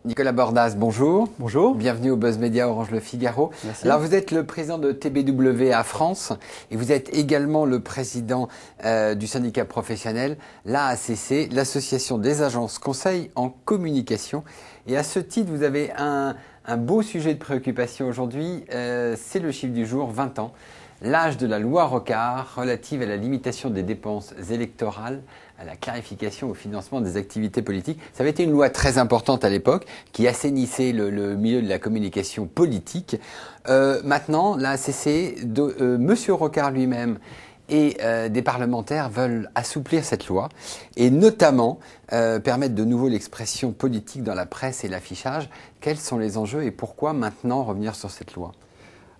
Nicolas Bordas, bonjour. Bonjour. Bienvenue au Buzz Media Orange Le Figaro. Merci. Alors vous êtes le président de TBWA France et vous êtes également le président du syndicat professionnel, l'AACC, l'Association des agences conseils en communication. Et à ce titre, vous avez un beau sujet de préoccupation aujourd'hui, c'est le chiffre du jour, 20 ans. L'âge de la loi Rocard relative à la limitation des dépenses électorales, à la clarification au financement des activités politiques. Ça avait été une loi très importante à l'époque qui assainissait le milieu de la communication politique. Maintenant, la ACC, Monsieur Rocard lui-même et des parlementaires veulent assouplir cette loi et notamment permettre de nouveau l'expression politique dans la presse et l'affichage. Quels sont les enjeux et pourquoi maintenant revenir sur cette loi ?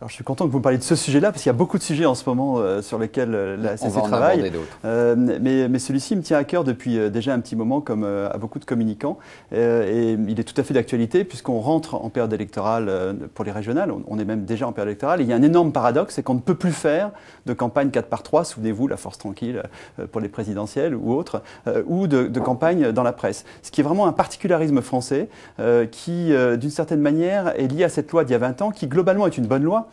Alors, je suis content que vous me parliez de ce sujet-là, parce qu'il y a beaucoup de sujets en ce moment sur lesquels la ACC travaille. Mais celui-ci me tient à cœur depuis déjà un petit moment, comme à beaucoup de communicants. Et il est tout à fait d'actualité, puisqu'on rentre en période électorale pour les régionales. On est même déjà en période électorale. Et il y a un énorme paradoxe, c'est qu'on ne peut plus faire de campagne 4x3, souvenez-vous, la force tranquille pour les présidentielles ou autres, ou de campagne dans la presse. Ce qui est vraiment un particularisme français qui, d'une certaine manière, est lié à cette loi d'il y a 20 ans, qui globalement est une bonne loi.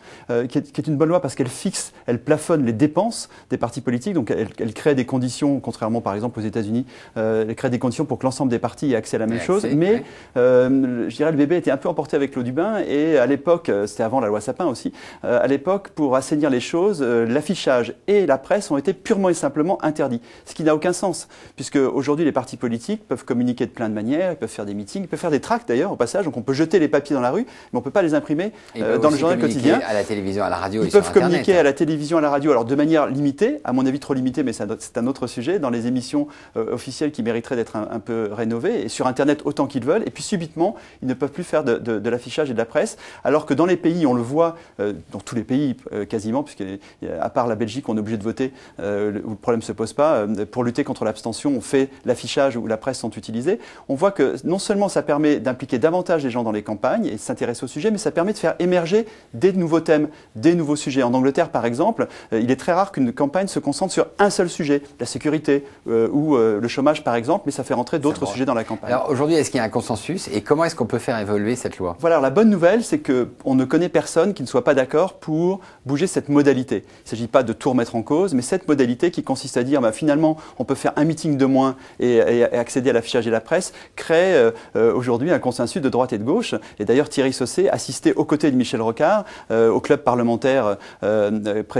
Qui est une bonne loi parce qu'elle fixe, elle plafonne les dépenses des partis politiques, donc elle crée des conditions, contrairement par exemple aux États-Unis, elle crée des conditions pour que l'ensemble des partis aient accès à la même chose, mais je dirais le bébé était un peu emporté avec l'eau du bain et à l'époque, c'était avant la loi Sapin aussi, à l'époque pour assainir les choses, l'affichage et la presse ont été purement et simplement interdits, ce qui n'a aucun sens, puisque aujourd'hui les partis politiques peuvent communiquer de plein de manières, ils peuvent faire des meetings, ils peuvent faire des tracts d'ailleurs au passage, donc on peut jeter les papiers dans la rue, mais on ne peut pas les imprimer dans le journal quotidien. À la télévision, à la radio, ils peuvent communiquer à la télévision, à la radio, alors de manière limitée, à mon avis trop limitée, mais c'est un autre sujet, dans les émissions officielles qui mériteraient d'être un peu rénovées, et sur Internet autant qu'ils veulent, et puis subitement, ils ne peuvent plus faire de l'affichage et de la presse, alors que dans les pays, on le voit, dans tous les pays quasiment, puisqu'à part la Belgique, on est obligé de voter, où le problème ne se pose pas, pour lutter contre l'abstention, on fait l'affichage où la presse sont utilisées, on voit que non seulement ça permet d'impliquer davantage les gens dans les campagnes et s'intéresser au sujet, mais ça permet de faire émerger des nouveaux thèmes, des nouveaux sujets. En Angleterre, par exemple, il est très rare qu'une campagne se concentre sur un seul sujet, la sécurité ou le chômage, par exemple, mais ça fait rentrer d'autres sujets dans la campagne. Alors aujourd'hui, est-ce qu'il y a un consensus et comment est-ce qu'on peut faire évoluer cette loi ? Voilà, la bonne nouvelle, c'est qu'on ne connaît personne qui ne soit pas d'accord pour bouger cette modalité. Il ne s'agit pas de tout remettre en cause, mais cette modalité qui consiste à dire finalement, on peut faire un meeting de moins et accéder à l'affichage et la presse, crée aujourd'hui un consensus de droite et de gauche. Et d'ailleurs, Thierry Sausset assistait aux côtés de Michel Rocard au club parlementaire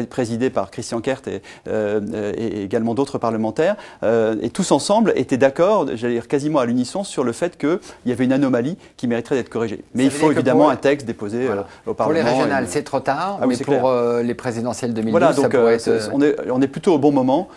présidé par Christian Kert et également d'autres parlementaires. Et tous ensemble étaient d'accord, j'allais dire quasiment à l'unisson, sur le fait qu'il y avait une anomalie qui mériterait d'être corrigée. Mais il faut évidemment un texte déposé au Parlement. Pour les régionales, c'est trop tard, mais pour les présidentielles 2012, voilà, donc, ça pourrait être... on est plutôt au bon moment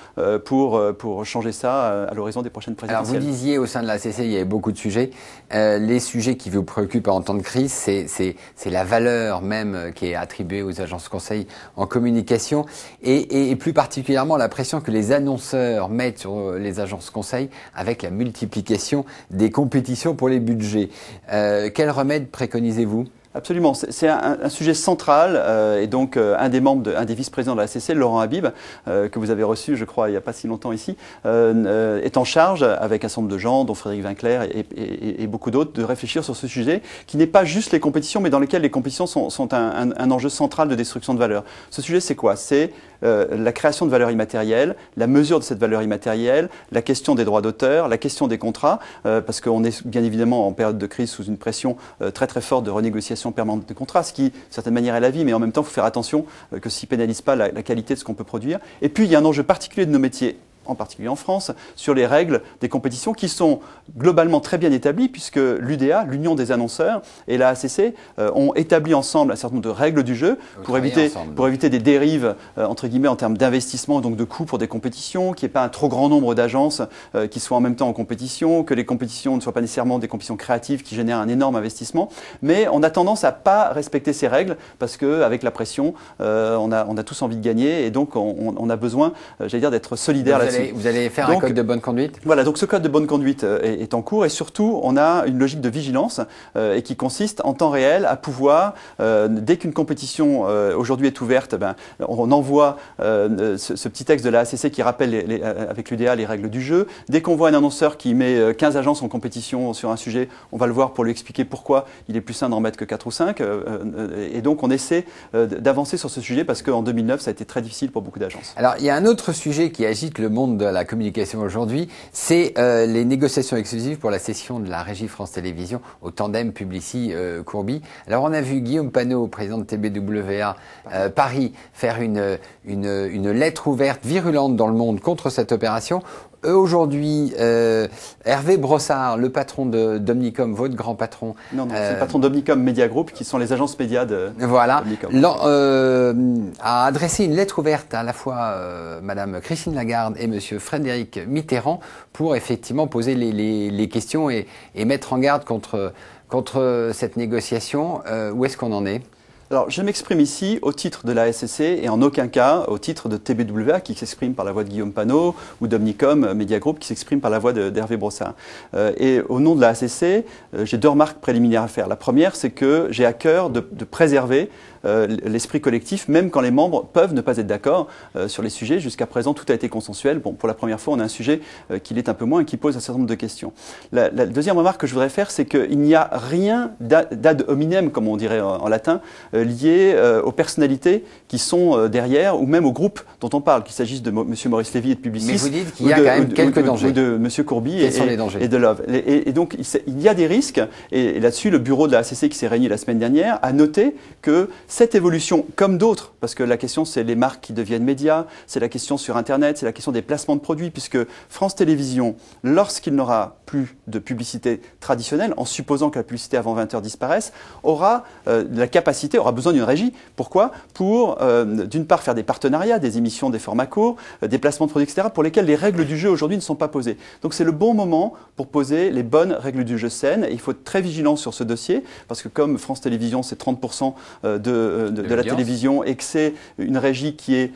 pour changer ça à l'horizon des prochaines présidentielles. Alors vous disiez au sein de la ACC, il y avait beaucoup de sujets. Les sujets qui vous préoccupent en temps de crise, c'est la valeur même qui est attribuée aux agences conseils en communication et plus particulièrement la pression que les annonceurs mettent sur les agences conseils avec la multiplication des compétitions pour les budgets. Quel remède préconisez-vous ? Absolument, c'est un sujet central et donc un des vice-présidents de la ACC, Laurent Habib, que vous avez reçu, je crois, il n'y a pas si longtemps ici, est en charge, avec un certain nombre de gens, dont Frédéric Winkler et beaucoup d'autres, de réfléchir sur ce sujet qui n'est pas juste les compétitions, mais dans lequel les compétitions sont un enjeu central de destruction de valeur. Ce sujet, c'est quoi ? C'est la création de valeur immatérielle, la mesure de cette valeur immatérielle, la question des droits d'auteur, la question des contrats, parce qu'on est bien évidemment en période de crise sous une pression très très forte de renégociation permanente de contrats, ce qui, d'une certaine manière, est la vie, mais en même temps, il faut faire attention que ça ne pénalise pas la qualité de ce qu'on peut produire. Et puis, il y a un enjeu particulier de nos métiers, en particulier en France, sur les règles des compétitions qui sont globalement très bien établies puisque l'UDA, l'Union des annonceurs, et la ACC ont établi ensemble un certain nombre de règles du jeu pour éviter des dérives entre guillemets en termes d'investissement, donc de coûts pour des compétitions, qu'il n'y ait pas un trop grand nombre d'agences qui soient en même temps en compétition, que les compétitions ne soient pas nécessairement des compétitions créatives qui génèrent un énorme investissement. Mais on a tendance à pas respecter ces règles parce qu'avec la pression, on a tous envie de gagner et donc on a besoin, j'allais dire, d'être solidaire là-dessus. là-dessus. Vous allez faire un code de bonne conduite? Voilà, donc ce code de bonne conduite est en cours et surtout, on a une logique de vigilance et qui consiste en temps réel à pouvoir, dès qu'une compétition aujourd'hui est ouverte, on envoie ce petit texte de la ACC qui rappelle avec l'UDA les règles du jeu. Dès qu'on voit un annonceur qui met 15 agences en compétition sur un sujet, on va le voir pour lui expliquer pourquoi il est plus sain d'en mettre que 4 ou 5. Et donc, on essaie d'avancer sur ce sujet parce qu'en 2009, ça a été très difficile pour beaucoup d'agences. Alors, il y a un autre sujet qui agite le monde de la communication aujourd'hui, c'est les négociations exclusives pour la cession de la régie France Télévisions au tandem Publicis-Courbis. Alors, on a vu Guillaume Panot, président de TBWA Paris, faire une lettre ouverte virulente dans le monde contre cette opération. Aujourd'hui, Hervé Brossard, le patron d'Omnicom, votre grand patron. Non, c'est le patron d'Omnicom Media Group, qui sont les agences médias de a adressé une lettre ouverte à la fois Madame Christine Lagarde et Monsieur Frédéric Mitterrand pour effectivement poser les questions et mettre en garde contre cette négociation. Où est-ce qu'on en est ? Alors, je m'exprime ici au titre de la SCC et en aucun cas au titre de TBWA qui s'exprime par la voix de Guillaume Panot ou d'Omnicom Media Group qui s'exprime par la voix d'Hervé Brossard. Et au nom de la SCC, j'ai 2 remarques préliminaires à faire. La première, c'est que j'ai à cœur de préserver l'esprit collectif, même quand les membres peuvent ne pas être d'accord sur les sujets. Jusqu'à présent, tout a été consensuel. Bon, pour la première fois, on a un sujet qui l'est un peu moins et qui pose un certain nombre de questions. La deuxième remarque que je voudrais faire, c'est qu'il n'y a rien d'ad hominem, comme on dirait en latin, lié aux personnalités qui sont derrière, ou même au groupe dont on parle, qu'il s'agisse de M. Maurice Lévy et de Publicis. Mais vous dites qu'il y a quand même quelques dangers. Ou de M. Courbis et de Love. Et donc, il y a des risques, et là-dessus, le bureau de la ACC qui s'est réuni la semaine dernière a noté que cette évolution, comme d'autres, parce que la question c'est les marques qui deviennent médias, c'est la question sur Internet, c'est la question des placements de produits, puisque France Télévisions, lorsqu'il n'aura plus de publicité traditionnelle, en supposant que la publicité avant 20h disparaisse, aura la capacité, aura besoin d'une régie. Pourquoi ? Pour, d'une part, faire des partenariats, des émissions, des formats courts, des placements de produits, etc., pour lesquels les règles du jeu aujourd'hui ne sont pas posées. Donc c'est le bon moment pour poser les bonnes règles du jeu saines, et il faut être très vigilant sur ce dossier, parce que comme France Télévisions, c'est 30% de la télévision et que c'est une régie qui est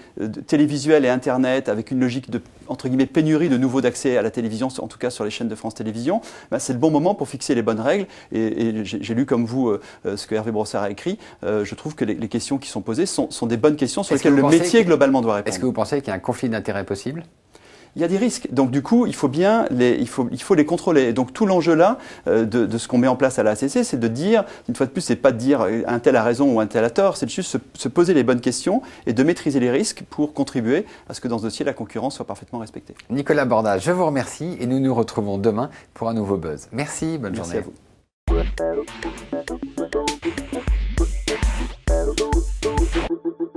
télévisuelle et Internet avec une logique de, entre guillemets, pénurie de nouveaux d'accès à la télévision, en tout cas sur les chaînes de France Télévisions, c'est le bon moment pour fixer les bonnes règles. Et j'ai lu comme vous ce que Hervé Brossard a écrit. Je trouve que les questions qui sont posées sont des bonnes questions sur lesquelles le métier globalement doit répondre. Est-ce que vous pensez qu'il y a un conflit d'intérêts possible ? Il y a des risques. Donc du coup, il faut les contrôler. Et donc tout l'enjeu là de ce qu'on met en place à la ACC, c'est de dire, une fois de plus, c'est pas de dire un tel a raison ou un tel a tort, c'est de juste se poser les bonnes questions et de maîtriser les risques pour contribuer à ce que dans ce dossier, la concurrence soit parfaitement respectée. Nicolas Borda, je vous remercie et nous nous retrouvons demain pour un nouveau Buzz. Merci, bonne journée. Merci à vous.